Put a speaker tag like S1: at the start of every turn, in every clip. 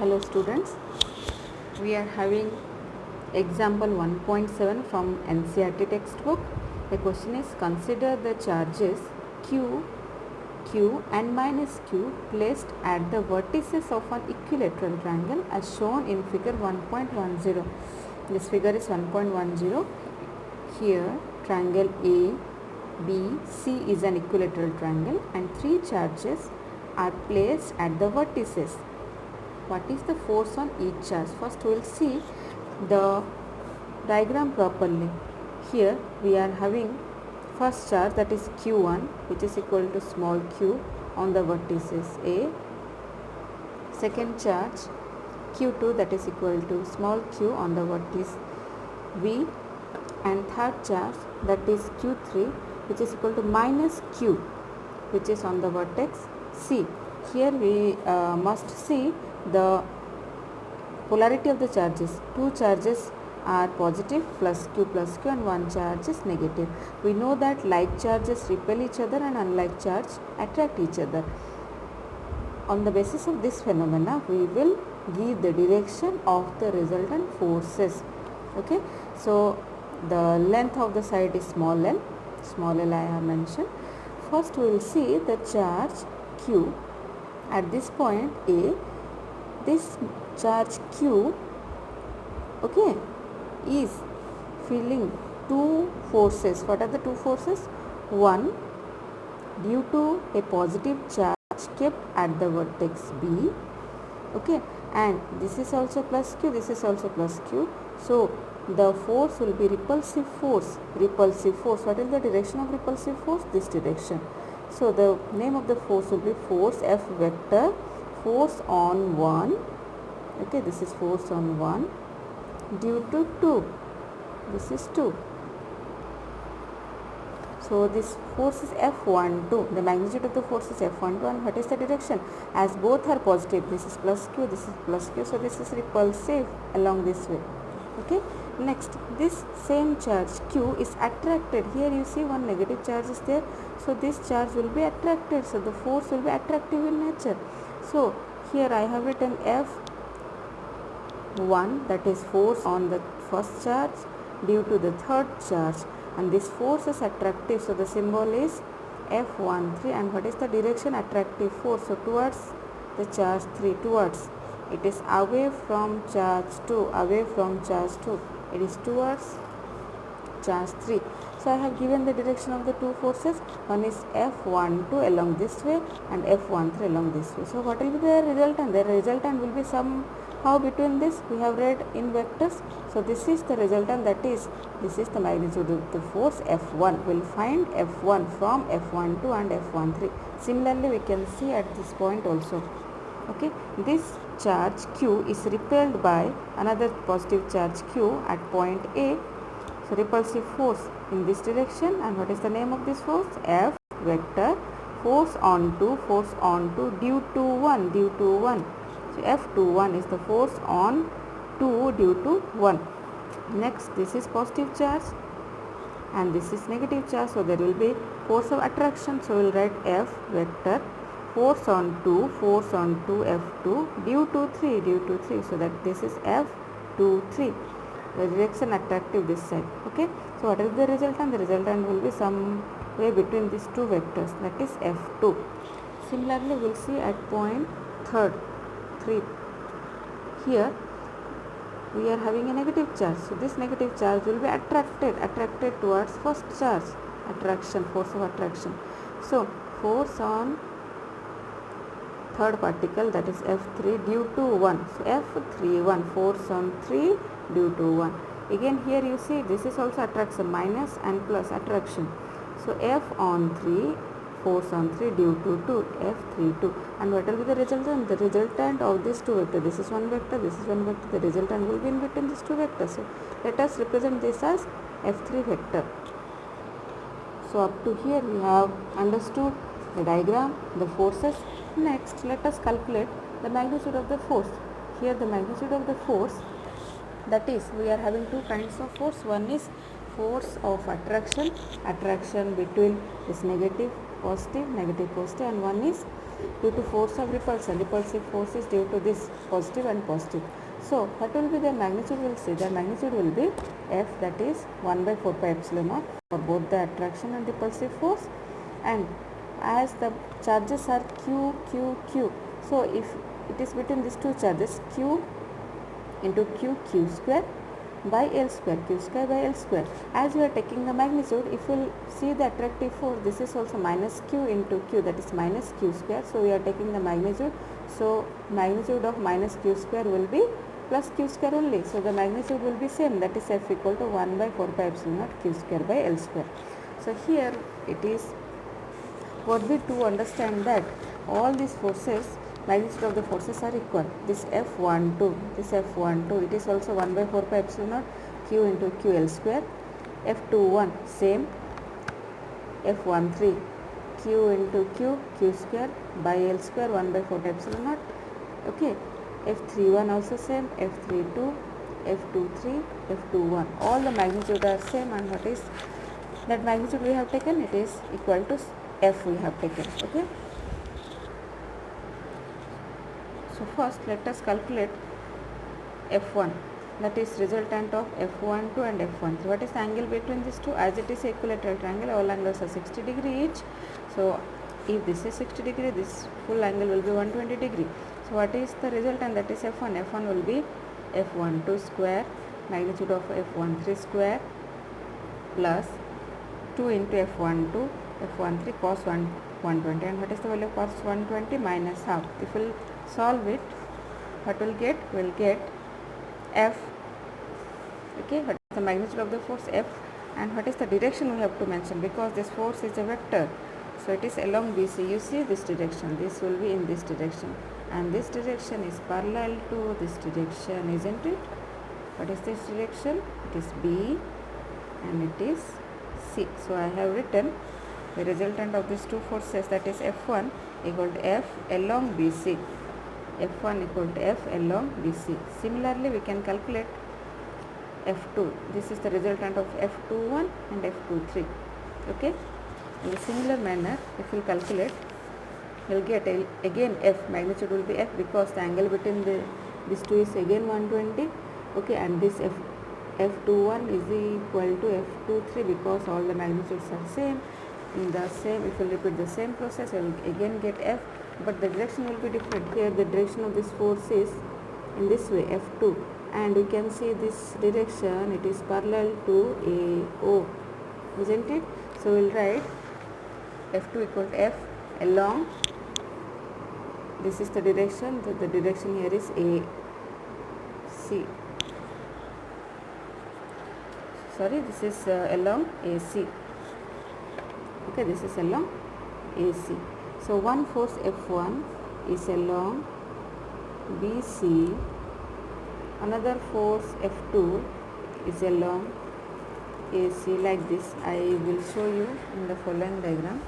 S1: Hello students, we are having example 1.7 from NCERT textbook. The question is, consider the charges Q, Q and minus Q placed at the vertices of an equilateral triangle as shown in figure 1.10. This figure is 1.10. Here triangle A, B, C is an equilateral triangle and three charges are placed at the vertices. What is the force on each charge? First we will see the diagram properly. Here we are having first charge, that is Q1, which is equal to small q on the vertices A. Second charge Q2, that is equal to small q on the vertex B. And third charge, that is Q3, which is equal to minus q, which is on the vertex C. Here we must see the polarity of the charges. Two charges are positive, plus q and one charge is negative. We know that like charges repel each other and unlike charge attract each other. On the basis of this phenomena, we will give the direction of the resultant forces. Okay, so the length of the side is small l I have mentioned. First we will see the charge q at this point A. This charge q, okay, is feeling two forces. What are the two forces? One, due to a positive charge kept at the vertex B, okay, and this is also plus q, this is also plus q. So the force will be repulsive force. Repulsive force. What is the direction of repulsive force? This direction. So the name of the force will be force F vector, force on 1, okay, this is force on 1 due to 2, this is 2. So this force is F12, the magnitude of the force is F12, and what is the direction? As both are positive, this is plus q, this is plus q, so this is repulsive along this way. Okay, next this same charge q is attracted. Here you see one negative charge is there, so this charge will be attracted, so the force will be attractive in nature. So here I have written F1, that is force on the first charge due to the third charge, and this force is attractive, so the symbol is F13. And what is the direction? Attractive force, so towards the charge 3, towards, it is away from charge 2, away from charge 2, it is towards charge 3. So I have given the direction of the two forces. One is F12 along this way and F13 along this way. So what will be the resultant? The resultant will be somehow between this. We have read in vectors. So this is the resultant, that is, this is the magnitude of the force F1. We will find F1 from F12 and F13. Similarly, we can see at this point also. Okay, this charge q is repelled by another positive charge q at point A. So repulsive force in this direction, and what is the name of this force? F vector, force on 2 due to 1, due to 1. So F21 is the force on 2 due to 1. Next, this is positive charge and this is negative charge, so there will be force of attraction. So we will write F vector, force on 2 F2 due to 3, due to 3. So that this is F23. The direction attractive this side. Okay, so what is the resultant? The resultant will be somewhere between these two vectors, that is F2. Similarly, we will see at point 3. Here we are having a negative charge, so this negative charge will be attracted towards first charge. Attraction, force of attraction. So force on third particle, that is F3 due to 1. So F31, force on 3 due to 1. Again here you see this is also attraction, minus and plus attraction. So F on 3, force on 3 due to 2, F32. And what will be the resultant? The resultant of these two vectors. This is one vector, this is one vector. The resultant will be in between these two vectors. So let us represent this as F3 vector. So up to here we have understood the diagram, the forces. Next, let us calculate the magnitude of the force. Here the magnitude of the force, that is, we are having two kinds of force. One is force of attraction between this negative positive, and one is due to force of repulsion. Repulsive force is due to this positive and positive. So what will be their magnitude? We'll see their magnitude will be F, that is 1 by 4 pi epsilon naught for both the attraction and repulsive force. And as the charges are Q, Q, Q, so if it is between these two charges, Q into Q, Q square by L square, Q square by L square. As we are taking the magnitude, if you will see the attractive force, this is also minus Q into Q, that is minus Q square. So we are taking the magnitude. So magnitude of minus Q square will be plus Q square only. So the magnitude will be same, that is F equal to 1 by 4 pi epsilon naught Q square by L square. So here it is what we to understand that all these forces, magnitude of the forces are equal. This F12, this F12, it is also 1 by 4 pi epsilon naught Q into Q L square. F21 same, F13 Q into Q, Q square by L square 1 by 4 pi epsilon naught. Okay, F31 also same, F32, F23, F21, all the magnitude are same, and what is that magnitude we have taken? It is equal to F we have taken. Okay, so first let us calculate F1, that is resultant of F12 and F13. What is the angle between these two? As it is equilateral triangle, all angles are 60 degree each. So if this is 60 degree, this full angle will be 120 degree. So what is the resultant? That is F1. F1 will be F12 square, magnitude of F13 square, plus 2 into F12, F13 cos 120. And what is the value of cos 120? Minus half. If we will solve it, what will get? We will get F. Okay, what is the magnitude of the force? F. And what is the direction we have to mention, because this force is a vector. So it is along BC. You see this direction, this will be in this direction, and this direction is parallel to this direction, isn't it? What is this direction? It is B and it is C. So I have written the resultant of these two forces, that is F1 equal to F along BC. F1 equal to F along BC. Similarly, we can calculate F2. This is the resultant of F21 and F23. Okay. In a similar manner, if we calculate, we will get again F, magnitude will be F, because the angle between these two is again 120. Okay, and this F21 is equal to F23, because all the magnitudes are same. In the same, if we repeat the same process, we will again get F, but the direction will be different. Here the direction of this force is in this way, F2, and we can see this direction, it is parallel to AO, isn't it? So we will write F2 equal to F along, this is the direction, the direction here is AC. Sorry, this is along AC. Okay, this is along AC. So one force F1 is along BC, another force F2 is along AC, like this. I will show you in the following diagram.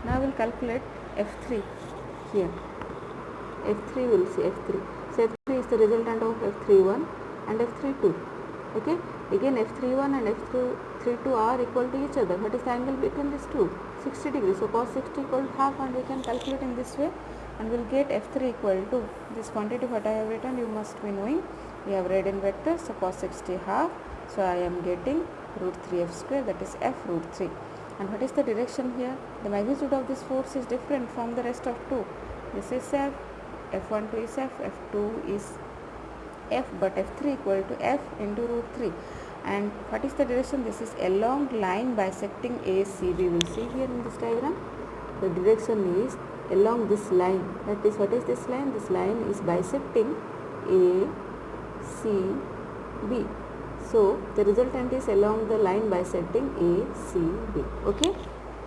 S1: Now we will calculate F3 here. F3 we will see F3. So F3 is the resultant of F31 and F32. Okay, again F31 and F32 are equal to each other. What is the angle between these two? 60 degrees. So cos 60 equal to half, and we can calculate in this way, and we will get F3 equal to this quantity what I have written. You must be knowing, we have read in vectors. So cos 60 half, so I am getting root 3f square, that is F root 3. And what is the direction here? The magnitude of this force is different from the rest of two. This is F, F12 is F, F2 is F, but F3 equal to F into root 3. And what is the direction? This is along line bisecting ACB. We will see here in this diagram. The direction is along this line. That is, what is this line? This line is bisecting ACB. So the resultant is along the line bisecting ACB. Okay.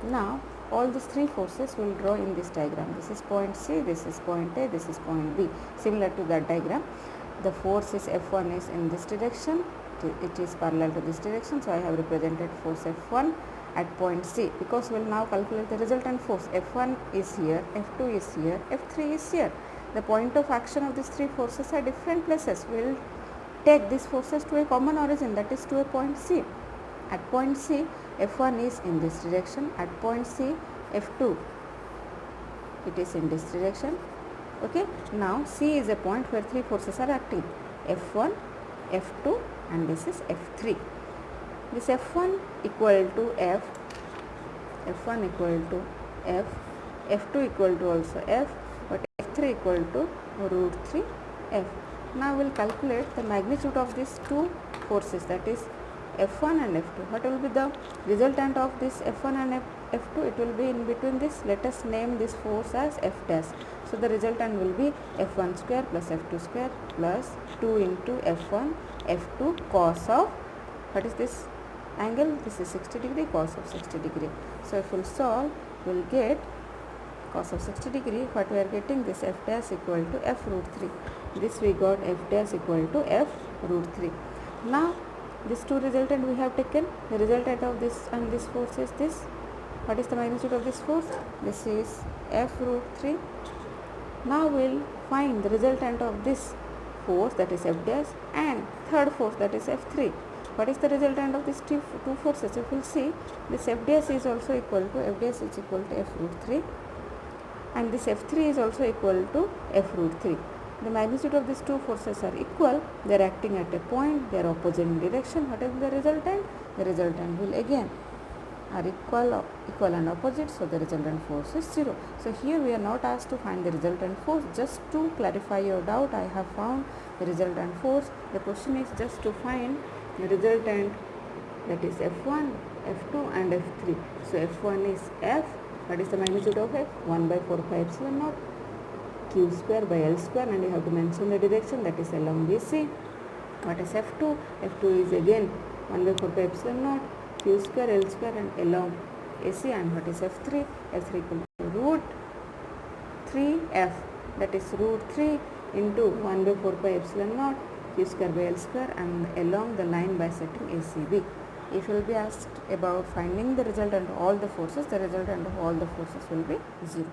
S1: Now all these three forces will draw in this diagram. This is point C, this is point A, this is point B. Similar to that diagram, the force is F1 is in this direction. It is parallel to this direction. So I have represented force F1 at point C, because we will now calculate the resultant force. F1 is here, F2 is here, F3 is here. The point of action of these three forces are different places. We will take these forces to a common origin, that is to a point C. At point C, F1 is in this direction. At point C, F2 it is in this direction. Okay, now C is a point where three forces are acting, F1, F2 and this is F3. This F1 equal to F, F1 equal to F, F2 equal to also F, but F3 equal to root 3 F. Now we will calculate the magnitude of these two forces, that is F1 and F2. What will be the resultant of this F1 and F2? It will be in between this. Let us name this force as F dash. So the resultant will be F1 square plus F2 square plus 2 into F1 F2 cos of, what is this angle? This is 60 degree, cos of 60 degree. So if we will solve, we will get cos of 60 degree. What we are getting, this F dash equal to F root 3. This we got F dash equal to F root 3. Now these two resultant we have taken. The resultant of this and this force is this. What is the magnitude of this force? This is F root 3. Now we will find the resultant of this force, that is F dash, and third force, that is F3. What is the resultant of these two forces? If we will see, this F dash is also equal to, F dash is equal to F root 3, and this F3 is also equal to F root 3. The magnitude of these two forces are equal. They are acting at a point, they are opposite in direction. What is the resultant? The resultant will again are equal and opposite, so the resultant force is 0. So here we are not asked to find the resultant force. Just to clarify your doubt, I have found the resultant force. The question is just to find the resultant, that is F1, F2 and F3. So F1 is F. What is the magnitude of F? 1 by 4 pi epsilon naught Q square by L square, and you have to mention the direction, that is along BC. What is F2? F2 is again 1 by 4 pi epsilon naught Q square, L square and along AC. And what is F3? F3 equal to root 3F, that is root 3 into 1 by 4 pi epsilon naught Q square by L square and along the line bisecting ACB. If you will be asked about finding the resultant of all the forces, the resultant of all the forces will be 0.